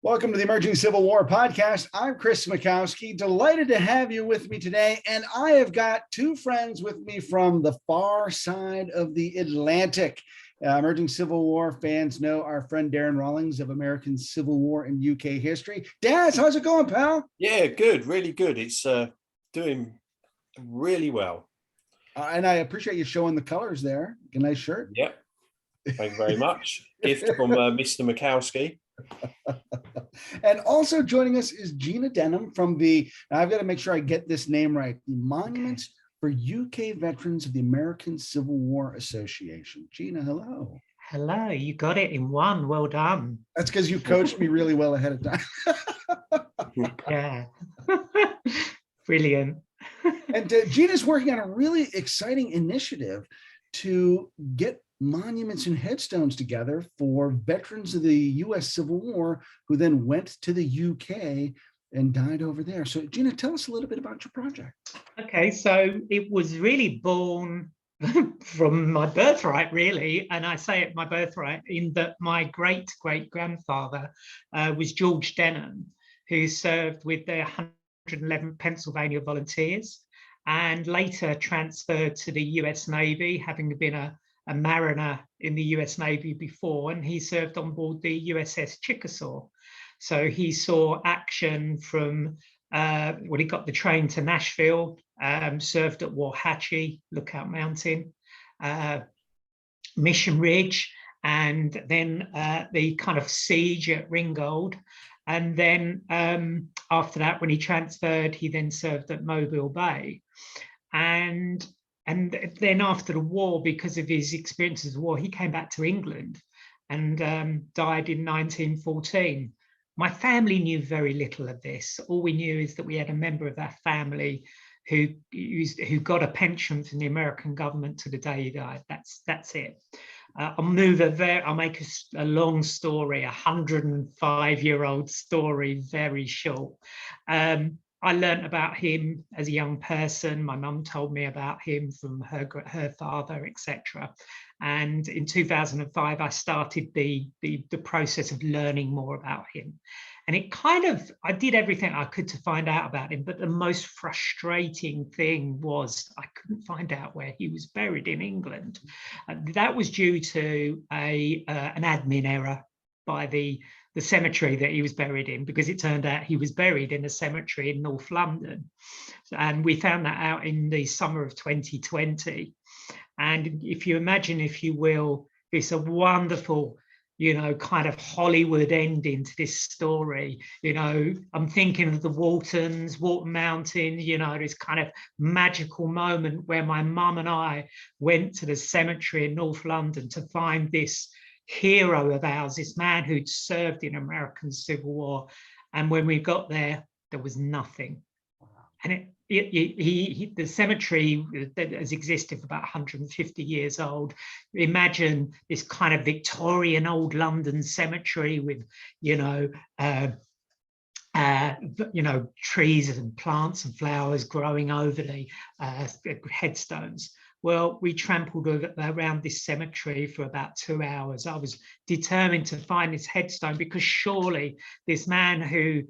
Welcome to the Emerging Civil War podcast. I'm Chris Mikowski. Delighted to have you with me today. And I have got two friends with me from the far side of the Atlantic. Emerging Civil War fans know our friend Darren Rawlings of American Civil War and UK history. Daz, how's it going, pal? Yeah, good, really good. It's doing really well. And I appreciate you showing the colors there. A nice shirt. Yep, thank you very much. Gift from Mr. Mikowski. And also joining us is Gina Denham from now I've got to make sure I get this name right, the Monuments for UK Veterans of the American Civil War Association. Gina, hello. Hello, you got it in one. Well done. That's because you coached me really well ahead of time. Yeah. Brilliant. And Gina's working on a really exciting initiative to get monuments and headstones together for veterans of the U.S. Civil War who then went to the UK and died over there. So Gina, tell us a little bit about your project. Okay, so it was really born from my birthright, really. And I say it my birthright in that my great-great-grandfather was George Denham, who served with the 111th Pennsylvania Volunteers and later transferred to the US Navy, having been a mariner in the US Navy before, and he served on board the USS Chickasaw. So he saw action from he got the train to Nashville, served at Wauhatchie, Lookout Mountain, Mission Ridge, and then the kind of siege at Ringgold. And then after that, when he transferred, he then served at Mobile Bay. And then after the war, because of his experiences of the war, he came back to England and died in 1914. My family knew very little of this. All we knew is that we had a member of our family who got a pension from the American government to the day he died. That's it. I'll make a long story, 105-year-old story, very short. I learned about him as a young person. My mum told me about him from her father, etc. And in 2005, I started the process of learning more about him. And I did everything I could to find out about him. But the most frustrating thing was I couldn't find out where he was buried in England. That was due to an admin error by the cemetery that he was buried in, because it turned out he was buried in a cemetery in North London. And we found that out in the summer of 2020. And if you imagine, if you will, it's a wonderful, kind of Hollywood ending to this story. I'm thinking of the Walton Mountain, this kind of magical moment where my mum and I went to the cemetery in North London to find this hero of ours, this man who'd served in American Civil War. And when we got there, there was nothing. And the cemetery has existed for about 150 years old. Imagine this kind of Victorian old London cemetery with, trees and plants and flowers growing over the headstones. Well, we trampled around this cemetery for about 2 hours. I was determined to find this headstone, because surely this man who,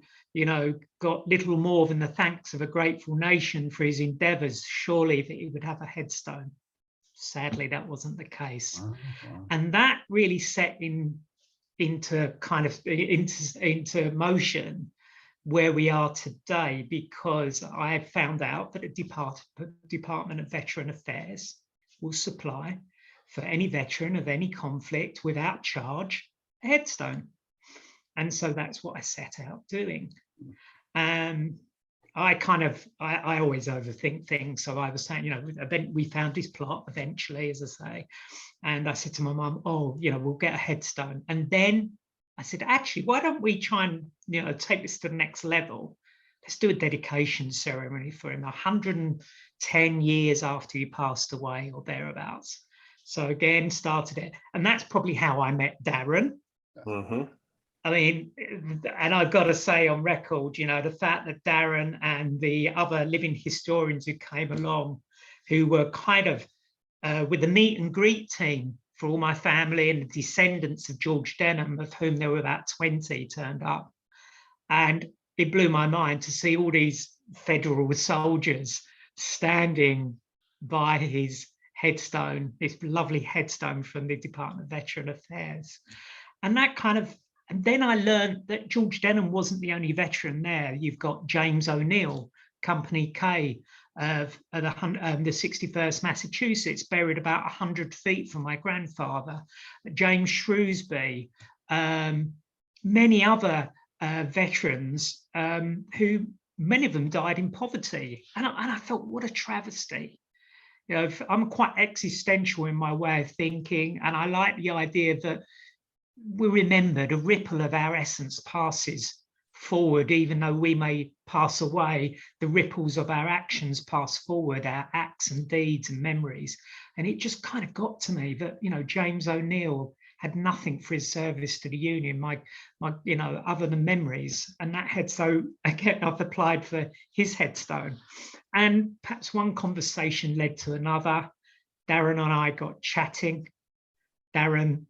got little more than the thanks of a grateful nation for his endeavors, surely that he would have a headstone. Sadly, that wasn't the case. Wow. And that really set into motion where we are today, because I found out that the Department of Veteran Affairs will supply for any veteran of any conflict without charge a headstone. And so that's what I set out doing. I always overthink things. So I was saying, we found this plot eventually, as I say, and I said to my mum, we'll get a headstone. And then I said, actually, why don't we try and, take this to the next level? Let's do a dedication ceremony for him 110 years after he passed away or thereabouts. So again, started it. And that's probably how I met Darren. Mm-hmm. I mean, and I've got to say on record, the fact that Darren and the other living historians who came along, who were kind of with the meet and greet team for all my family and the descendants of George Denham, of whom there were about 20 turned up, And it blew my mind to see all these federal soldiers standing by his headstone, this lovely headstone from the Department of Veteran Affairs. And that kind of, and then I learned that George Denham wasn't the only veteran there. You've got James O'Neill, Company K of the 61st Massachusetts, buried about 100 feet from my grandfather. James Shrewsbury, many other veterans who, many of them died in poverty. And I thought, what a travesty. You know, I'm quite existential in my way of thinking, and I like the idea that we remember the ripple of our essence passes forward, even though we may pass away, the ripples of our actions pass forward, our acts and deeds and memories. And it just kind of got to me that, you know, James O'Neill had nothing for his service to the Union, my you know, other than memories. And that had, so again, I've applied for his headstone. And perhaps one conversation led to another. Darren and I got chatting. Darren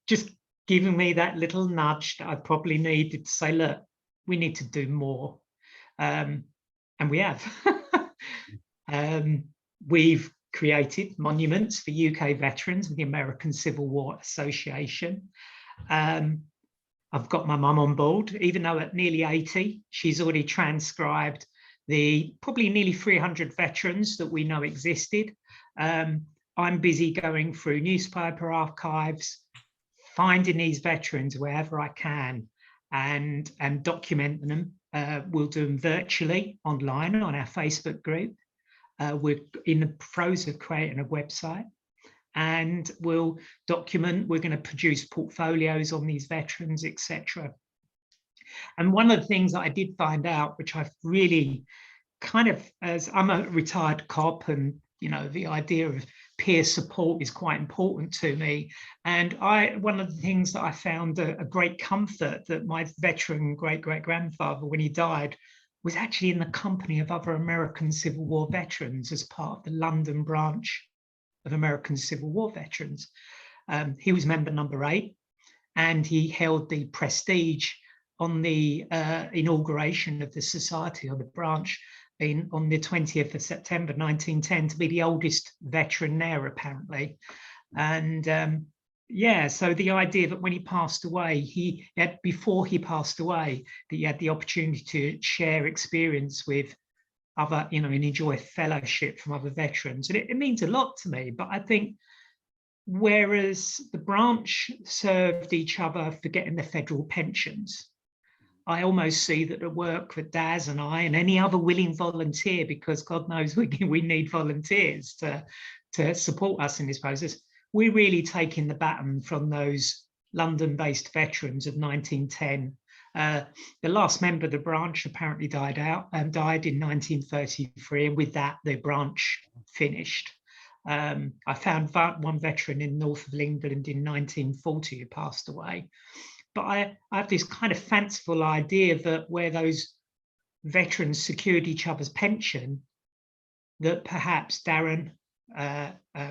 just giving me that little nudge that I probably needed to say, look, we need to do more. And we have. We've created monuments for UK veterans with the American Civil War Association. I've got my mum on board, even though at nearly 80, she's already transcribed the probably nearly 300 veterans that we know existed. I'm busy going through newspaper archives, finding these veterans wherever I can and documenting them. We'll do them virtually online on our Facebook group. We're in the throes of creating a website, and we'll document, we're going to produce portfolios on these veterans, etc. And one of the things that I did find out, which I've really kind of, as I'm a retired cop, and you know, the idea of peer support is quite important to me. And one of the things that I found a great comfort that my veteran great-great-grandfather, when he died, was actually in the company of other American Civil War veterans as part of the London branch of American Civil War veterans. He was member number 8, and he held the prestige on the inauguration of the society, or the branch, on the 20th of September 1910, to be the oldest veteran there, apparently. And yeah, so the idea that when he passed away, before he passed away, that he had the opportunity to share experience with other, you know, and enjoy fellowship from other veterans. And it means a lot to me. But I think whereas the branch served each other for getting the federal pensions, I almost see that the work that Daz and I and any other willing volunteer, because God knows we need volunteers to support us in this process, we're really taking the baton from those London-based veterans of 1910. The last member of the branch apparently died in 1933, and with that, the branch finished. I found one veteran in north of England in 1940 who passed away. But I have this kind of fanciful idea that where those veterans secured each other's pension, that perhaps Darren,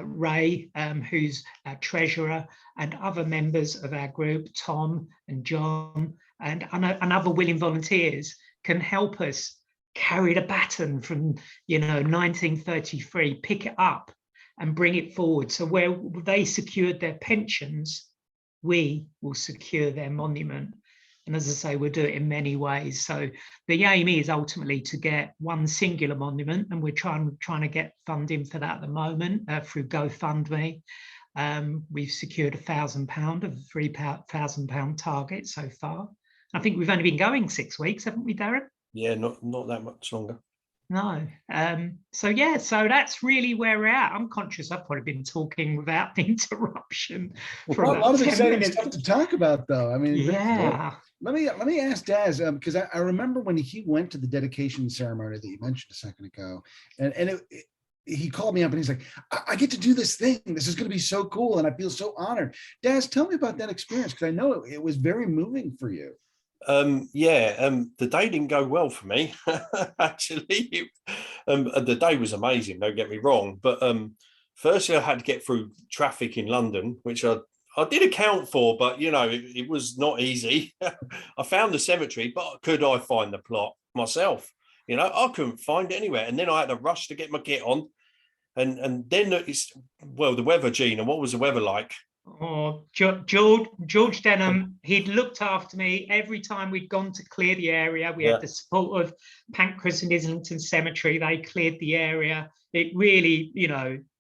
Ray, who's our treasurer, and other members of our group, Tom and John, and other willing volunteers, can help us carry the baton from, you know, 1933, pick it up and bring it forward. So where they secured their pensions, we will secure their monument. And as I say, we'll do it in many ways. So the aim is ultimately to get one singular monument, and we're trying to get funding for that at the moment through GoFundMe. We've secured £1,000 of a £3,000 target so far. I think we've only been going 6 weeks, haven't we, Darren? Yeah, not that much longer. No. So yeah, so that's really where we're at. I'm conscious I've probably been talking without interruption for Well, a lot of 10 exciting minutes. stuff to talk about, though. I mean, Yeah. Let me ask Daz, because I remember when he went to the dedication ceremony that you mentioned a second ago, and he called me up and he's like, I get to do this thing. This is going to be so cool, and I feel so honored. Daz, tell me about that experience, because I know it was very moving for you. The day didn't go well for me, actually. The day was amazing, don't get me wrong, but firstly I had to get through traffic in London, which I I did account for, but it was not easy. I found the cemetery, but could I find the plot myself? I couldn't find it anywhere. And then I had to rush to get my kit on. And then the weather, Gina. What was the weather like? Oh, George Denham, he'd looked after me every time we'd gone to clear the area. We had the support of Pancras and Islington Cemetery. They cleared the area. It really,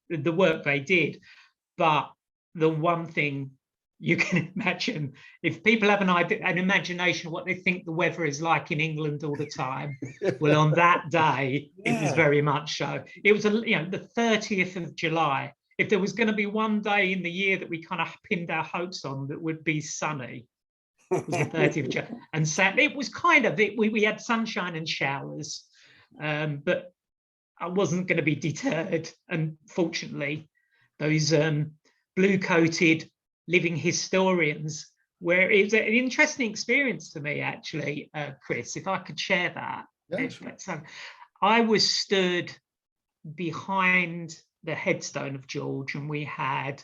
the work they did. But the one thing you can imagine, if people have an imagination of what they think the weather is like in England all the time, well, on that day, it was very much so. It was, the 30th of July. If there was going to be one day in the year that we kind of pinned our hopes on that would be sunny, it was the 30th of July. And it was kind of, we had sunshine and showers, but I wasn't going to be deterred. And fortunately, those blue-coated living historians, where it was an interesting experience for me, actually, Chris, if I could share that. Yeah, sure. So I was stood behind the headstone of George, and we had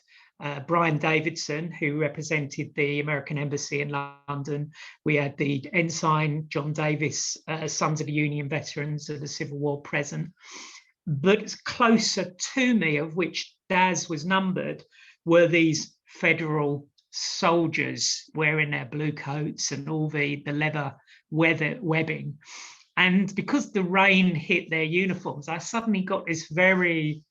Brian Davidson, who represented the American Embassy in London. We had the ensign John Davis, Sons of the Union Veterans of the Civil War present. But closer to me, of which Daz was numbered, were these Federal soldiers wearing their blue coats and all the leather webbing. And because the rain hit their uniforms, I suddenly got this very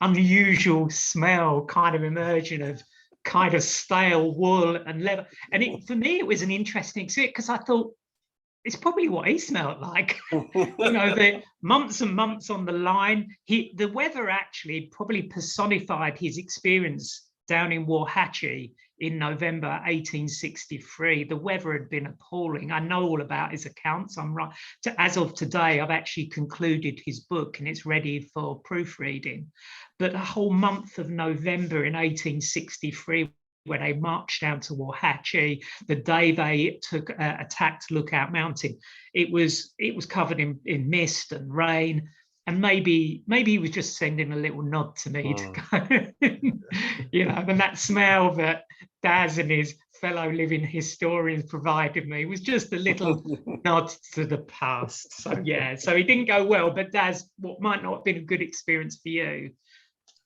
unusual smell kind of emerging of kind of stale wool and leather. And for me, it was an interesting experience because I thought, it's probably what he smelled like. The months and months on the line. The weather actually probably personified his experience down in Warhatchee in November 1863. The weather had been appalling. I know all about his accounts. As of today, I've actually concluded his book and it's ready for proofreading. But the whole month of November in 1863, when they marched down to Warhatchee, the day they attacked Lookout Mountain, it was covered in mist and rain. And maybe he was just sending a little nod to me to go, and that smell that Daz and his fellow living historians provided me was just a little nod to the past. So so it didn't go well, but Daz, what might not have been a good experience for you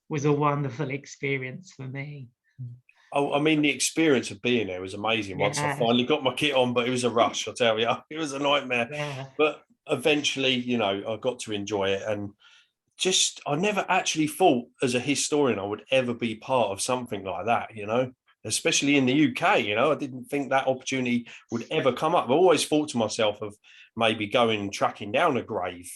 was a wonderful experience for me. Oh, I mean, the experience of being there was amazing. Once I finally got my kit on, but it was a rush, I'll tell you. It was a nightmare. Yeah. But eventually, I got to enjoy it. And I never actually thought as a historian I would ever be part of something like that, especially in the UK. I didn't think that opportunity would ever come up. I always thought to myself of maybe going and tracking down a grave,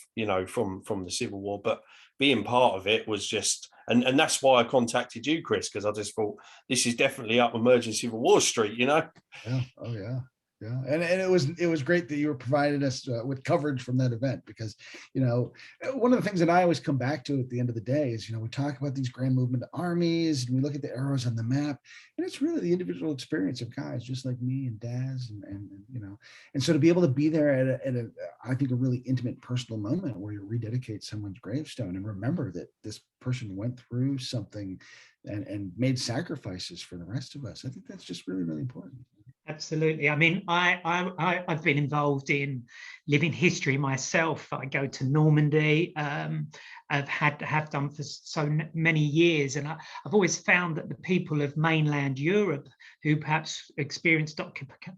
from the Civil War, but being part of it was just, and that's why I contacted you, Chris, because I just thought this is definitely up emerging Civil War Street, Yeah. Oh yeah. Yeah, and it was great that you were providing us with coverage from that event, because one of the things that I always come back to at the end of the day is we talk about these grand movement armies and we look at the arrows on the map, and it's really the individual experience of guys just like me and Daz and so to be able to be there at a I think a really intimate personal moment where you rededicate someone's gravestone and remember that this person went through something and made sacrifices for the rest of us. I think that's just really, really important. Absolutely. I mean, I've been involved in living history myself. I go to Normandy. Have done for so many years, and I've always found that the people of mainland Europe who perhaps experienced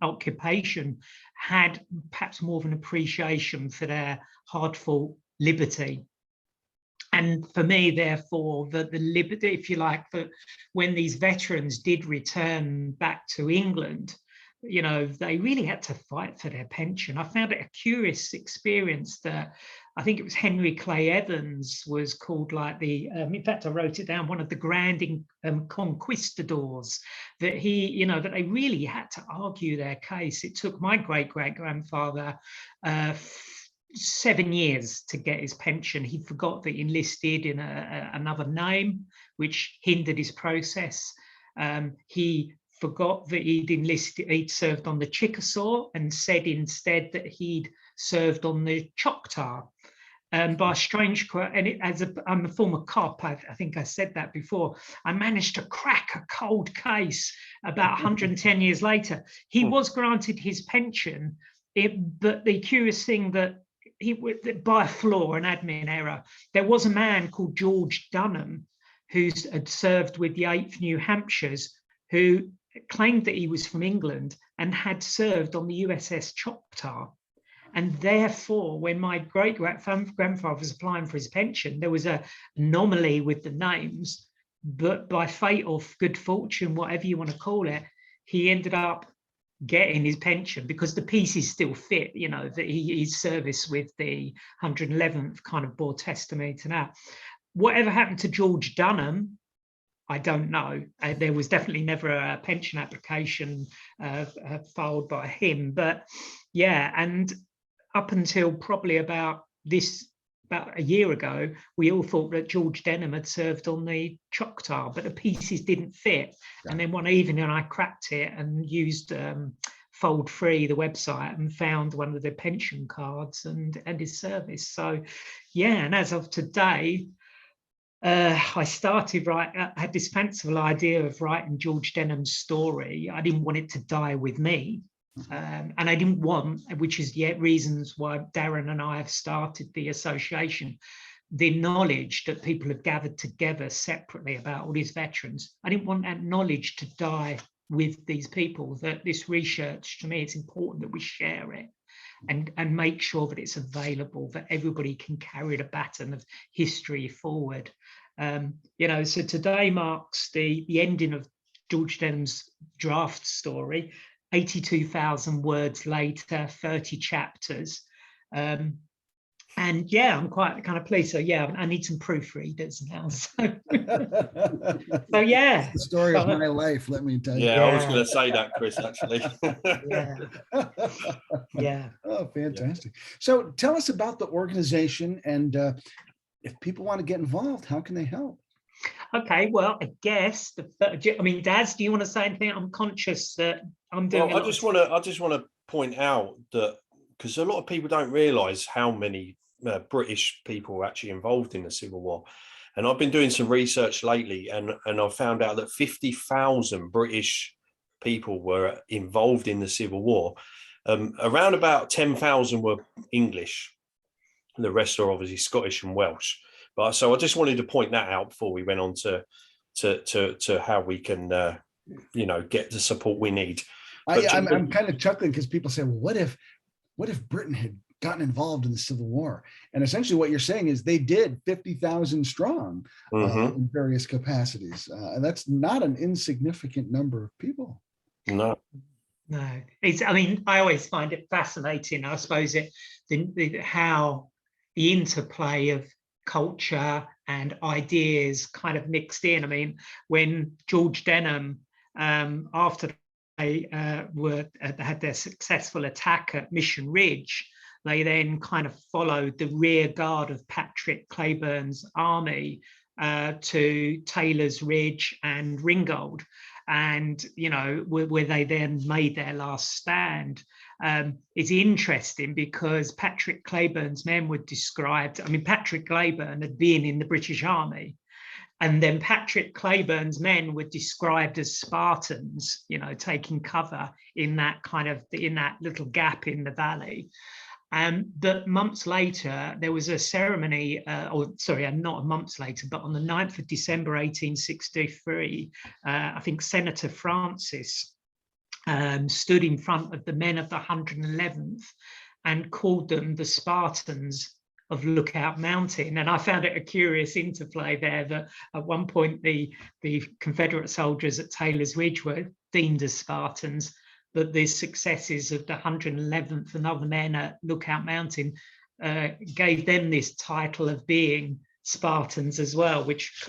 occupation had perhaps more of an appreciation for their hard-fought liberty. And for me, therefore, the liberty, if you like, that when these veterans did return back to England, they really had to fight for their pension. I found it a curious experience that I think it was Henry Clay Evans was called like in fact, I wrote it down, one of the grand conquistadors, that that they really had to argue their case. It took my great-great-grandfather 7 years to get his pension. He forgot that he enlisted in another name, which hindered his process. He forgot that he'd served on the Chickasaw and said instead that he'd served on the Choctaw. by a strange, and I'm a former cop, I think I said that before, I managed to crack a cold case about 110 years later. He was granted his pension, but the curious thing that by a flaw, an admin error, there was a man called George Dunham who had served with the 8th New Hampshires, who claimed that he was from England and had served on the USS Choctaw. And therefore, when my great-grandfather was applying for his pension, there was an anomaly with the names, but by fate or good fortune, whatever you want to call it, he ended up getting his pension because the pieces still fit, you know, that his service with the 111th kind of bore testimony to that. Whatever happened to George Dunham, I don't know. There was definitely never a pension application filed by him, but yeah, and up until probably about a year ago, we all thought that George Denham had served on the Choctaw, but the pieces didn't fit. Yeah. And then one evening I cracked it and used Fold Free, the website, and found one of the pension cards and his service. So yeah, and as of today, I started I had this fanciful idea of writing George Denham's story. I didn't want it to die with me. And I didn't want, which is yet reasons why Darren and I have started the association, the knowledge that people have gathered together separately about all these veterans. I didn't want that knowledge to die with these people, that this research, to me, it's important that we share it and make sure that it's available, that everybody can carry the baton of history forward. You know, so today marks the ending of George Denham's draft story. 82,000 words later, 30 chapters. And yeah, I'm quite kind of pleased. So yeah, I need some proofreaders now. So, so yeah. The story of my life, let me tell you. Yeah, I was going to say that, Chris, actually. Yeah. Yeah. Oh, fantastic. So tell us about the organization, and if people want to get involved, how can they help? Okay, well, I guess I mean, Daz, do you want to say anything? I'm conscious that I'm doing. Well, I just want to point out that because a lot of people don't realise how many British people were actually involved in the Civil War, and I've been doing some research lately, and I found out that 50,000 British people were involved in the Civil War. Around about 10,000 were English, and the rest are obviously Scottish and Welsh. But so I just wanted to point that out before we went on to how we can, you know, get the support we need. I'm kind of chuckling because people say, well, what if Britain had gotten involved in the Civil War? And essentially what you're saying is they did 50,000 strong in various capacities. And that's not an insignificant number of people. No. It's, I mean, I always find it fascinating. I suppose how the interplay of culture and ideas kind of mixed in. I mean, when George Denham, after they had their successful attack at Mission Ridge, they then kind of followed the rear guard of Patrick Cleburne's army to Taylor's Ridge and Ringgold, and you know, where they then made their last stand. It's interesting because Patrick Cleburne's men were described. I mean, Patrick Cleburne had been in the British Army, and then Patrick Cleburne's men were described as Spartans, you know, taking cover in that little gap in the valley. But months later, there was a ceremony, not months later, but on the 9th of December, 1863, I think Senator Francis stood in front of the men of the 111th and called them the Spartans of Lookout Mountain. And I found it a curious interplay there that at one point the Confederate soldiers at Taylor's Ridge were deemed as Spartans, but the successes of the 111th and other men at Lookout Mountain gave them this title of being Spartans as well, which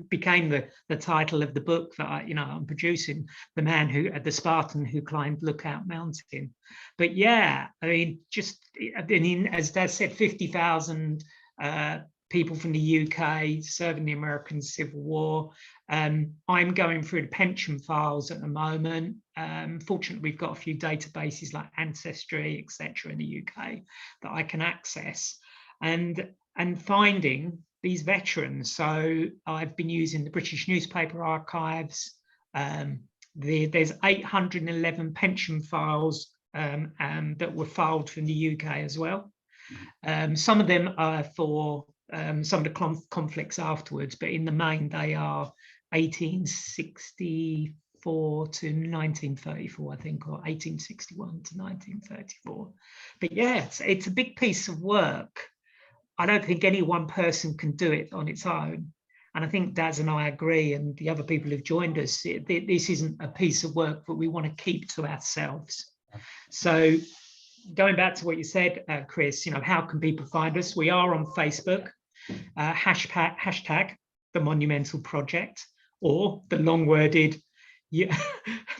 became the title of the book that I'm producing, the Spartan who climbed Lookout Mountain. But yeah, I mean, as Dad said, 50,000 people from the UK serving the American Civil War. I'm going through the pension files at the moment. Fortunately, we've got a few databases like Ancestry, etc., in the UK that I can access. and finding these veterans. So I've been using the British Newspaper Archives. There's 811 pension files that were filed from the UK as well. Some of them are for some of the conflicts afterwards, but in the main they are 1864 to 1934, I think, or 1861 to 1934. But yeah, it's a big piece of work. I don't think any one person can do it on its own. And I think Daz and I agree, and the other people who've joined us, this isn't a piece of work that we want to keep to ourselves. So going back to what you said, Chris, how can people find us? We are on Facebook, hashtag the Monumental Project, or the long-worded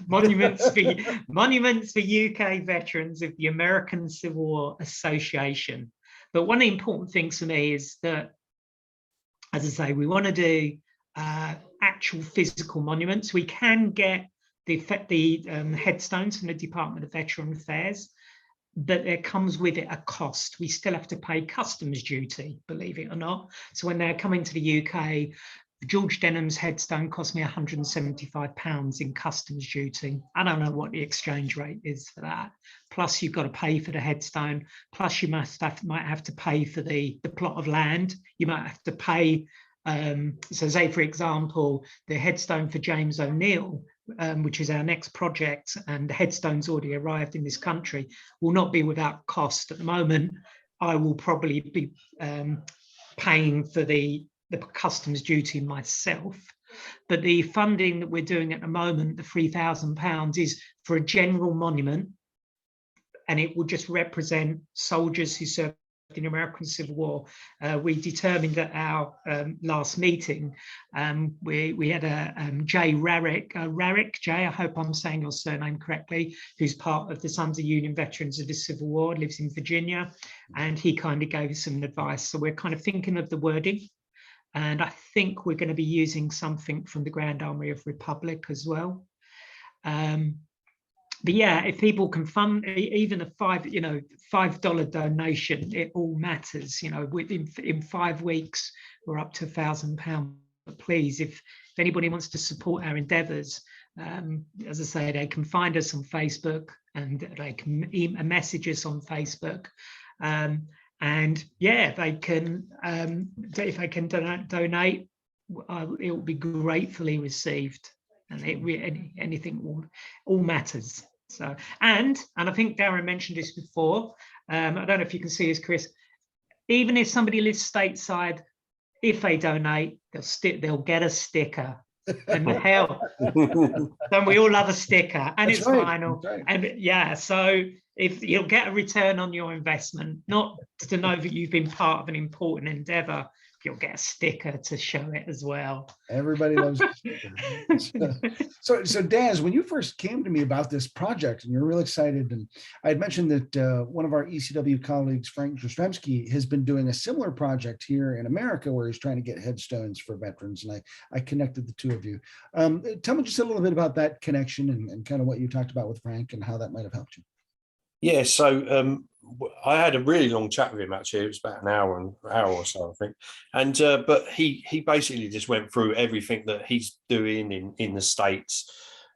Monuments for UK Veterans of the American Civil War Association. But one of the important things for me is that, as I say, we want to do actual physical monuments. We can get the headstones from the Department of Veteran Affairs, but there comes with it a cost. We still have to pay customs duty, believe it or not. So when they're coming to the UK, George Denham's headstone cost me £175 in customs duty. I don't know what the exchange rate is for that. Plus you've got to pay for the headstone. Plus you might have to pay for the plot of land. You might have to pay, so say for example, the headstone for James O'Neill, which is our next project, and the headstone's already arrived in this country, will not be without cost. At the moment, I will probably be paying for the customs duty myself, but the funding that we're doing at the moment, the £3,000, is for a general monument, and it will just represent soldiers who served in the American Civil War. We determined at our last meeting, we had a Jay Rarick, Jay, I hope I'm saying your surname correctly, who's part of the Sons of Union Veterans of the Civil War, lives in Virginia, and he kind of gave us some advice. So we're kind of thinking of the wording. And I think we're going to be using something from the Grand Army of Republic as well. But yeah, if people can fund even a $5 donation, it all matters. In 5 weeks, we're up to £1,000. But please, if anybody wants to support our endeavours, as I say, they can find us on Facebook, and they can message us on Facebook. And yeah, they can, if they can donate, it will be gratefully received, and anything all matters. So, and I think Darren mentioned this before. I don't know if you can see this, Chris. Even if somebody lives stateside, if they donate, they'll get a sticker. And hell, then we all love a sticker, and it's final. Right. And yeah, so if you'll get a return on your investment, not to know that you've been part of an important endeavor, you'll get a sticker to show it as well. Everybody loves so Daz, when you first came to me about this project, and you're real excited, and I had mentioned that one of our ECW colleagues, Frank Jastrzemski, has been doing a similar project here in America where he's trying to get headstones for veterans, and I connected the two of you. Tell me just a little bit about that connection and kind of what you talked about with Frank and how that might have helped you. Yeah, so I had a really long chat with him, actually. It was about an hour or so, I think. And but he basically just went through everything that he's doing in the States.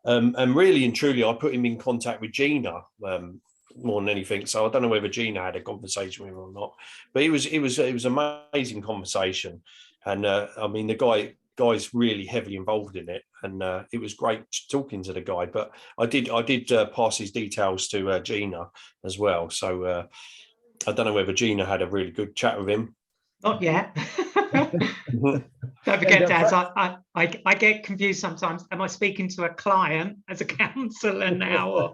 And really and truly, I put him in contact with Gina more than anything. So I don't know whether Gina had a conversation with him or not. But it was an amazing conversation. And I mean, the guy's really heavily involved in it, and it was great talking to the guy. But I did pass his details to Gina as well, so I don't know whether Gina had a really good chat with him. Not yet. Don't forget, Daz, I get confused sometimes. Am I speaking to a client as a counsellor now?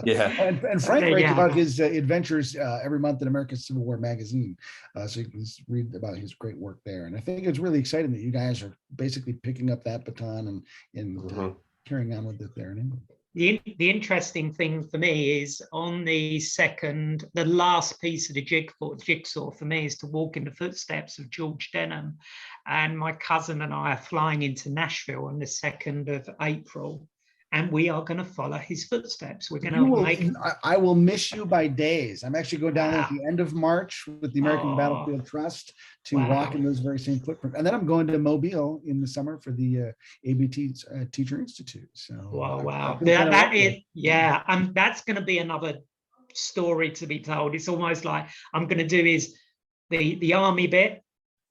Yeah. And Frank writes about his adventures every month in American Civil War magazine. So you can read about his great work there. And I think it's really exciting that you guys are basically picking up that baton and carrying on with it there in England. The interesting thing for me is on the last piece of the jigsaw for me is to walk in the footsteps of George Denham. And my cousin and I are flying into Nashville on the 2nd of April. and we are going to follow his footsteps. We're going You to will, make. I will miss you by days. I'm actually going down there at Wow. the end of March with the American Oh, Battlefield Trust to wow. walk in those very same footprints. And then I'm going to Mobile in the summer for the ABT Teacher Institute. So Wow. I feel kind of That lucky. is, yeah. And that's going to be another story to be told. It's almost like I'm going to do his the army bit,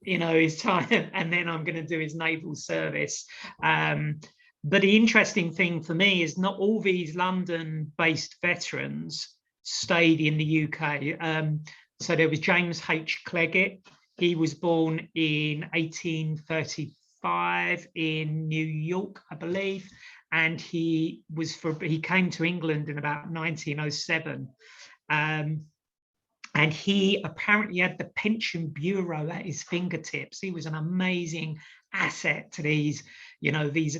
his time, and then I'm going to do his naval service. But the interesting thing for me is not all these London-based veterans stayed in the UK. So there was James H. Clegget. He was born in 1835 in New York, I believe, and he came to England in about 1907. And he apparently had the pension bureau at his fingertips. He was an amazing asset to these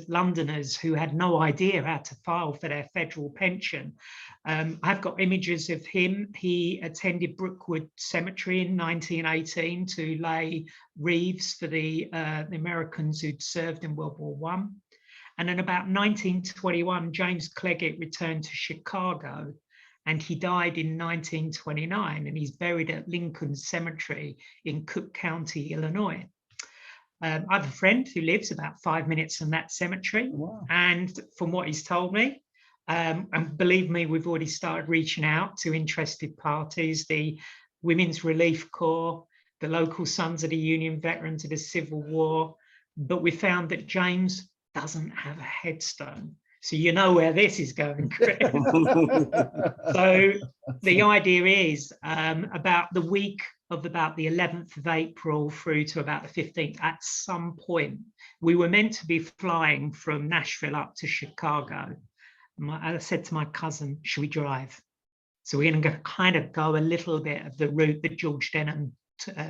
Londoners who had no idea how to file for their federal pension. I've got images of him. He attended Brookwood Cemetery in 1918 to lay wreaths for the Americans who'd served in World War I. And in about 1921, James Clegget returned to Chicago, and he died in 1929, and he's buried at Lincoln Cemetery in Cook County, Illinois. I have a friend who lives about 5 minutes from that cemetery. Wow. And from what he's told me, and believe me, we've already started reaching out to interested parties, the Women's Relief Corps, the local Sons of the Union Veterans of the Civil War, but we found that James doesn't have a headstone. So you know where this is going, Chris. So the idea is about the week of about the 11th of April through to about the 15th, at some point, we were meant to be flying from Nashville up to Chicago. I said to my cousin, should we drive? So we're going to kind of go a little bit of the route that George Denham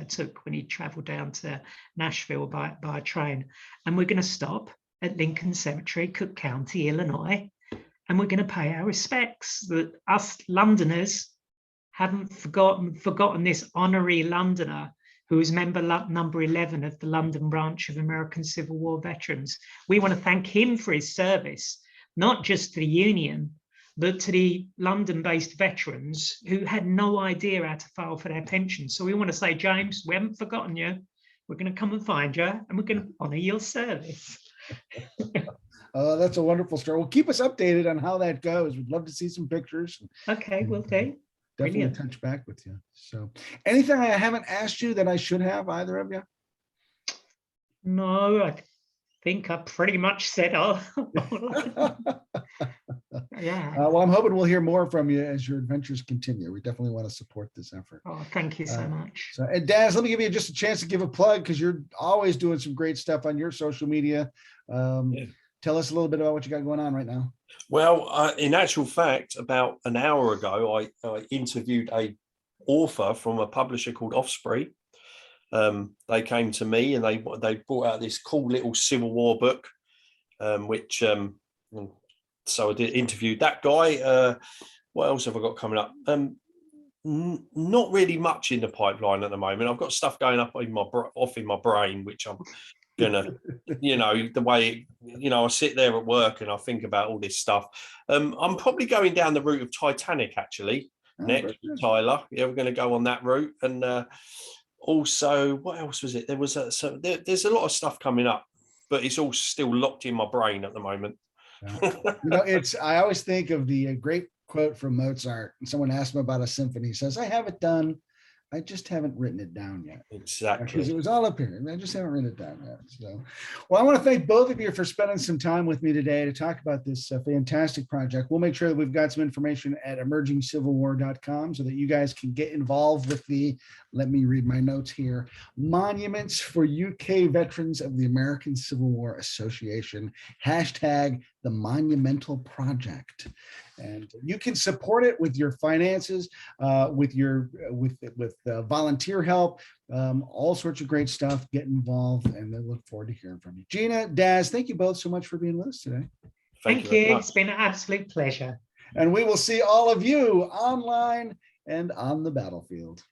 took when he traveled down to Nashville by train. And we're going to stop at Lincoln Cemetery, Cook County, Illinois, and we're going to pay our respects. That us Londoners haven't forgotten this honorary Londoner who is member number 11 of the London branch of American Civil War veterans. We want to thank him for his service, not just to the Union, but to the London-based veterans who had no idea how to file for their pensions. So we want to say, James, we haven't forgotten you. We're going to come and find you, and we're going to honor your service. That's a wonderful story. Well, keep us updated on how that goes. We'd love to see some pictures. Okay, will do. Definitely Brilliant. touch back with you. So anything I haven't asked you that I should have, either of you? No, I think I pretty much said all. Yeah. Well, I'm hoping we'll hear more from you as your adventures continue. We definitely want to support this effort. Oh, thank you so much. So, and Daz, let me give you just a chance to give a plug, because you're always doing some great stuff on your social media. Tell us a little bit about what you got going on right now. Well, in actual fact, about an hour ago, I interviewed a author from a publisher called Offspring. They came to me and they brought out this cool little Civil War book, which so I interviewed that guy. What else have I got coming up? Not really much in the pipeline at the moment. I've got stuff going up in my brain, which I'm gonna, the way, I sit there at work and I think about all this stuff. I'm probably going down the route of Titanic actually next, Tyler. Yeah, we're going to go on that route. And also, what else was it? There was there's a lot of stuff coming up, but it's all still locked in my brain at the moment. I always think of the great quote from Mozart, and someone asked him about a symphony. He says, I have it done, I just haven't written it down yet. Exactly. Because it was all up here. I just haven't written it down yet. So, well, I want to thank both of you for spending some time with me today to talk about this fantastic project. We'll make sure that we've got some information at emergingcivilwar.com so that you guys can get involved with the, let me read my notes here, Monuments for UK Veterans of the American Civil War Association, hashtag the Monumental Project. And you can support it with your finances, with volunteer help, all sorts of great stuff. Get involved, and I look forward to hearing from you. Gina, Daz, thank you both so much for being with us today. Thank you. It's been an absolute pleasure. And we will see all of you online and on the battlefield.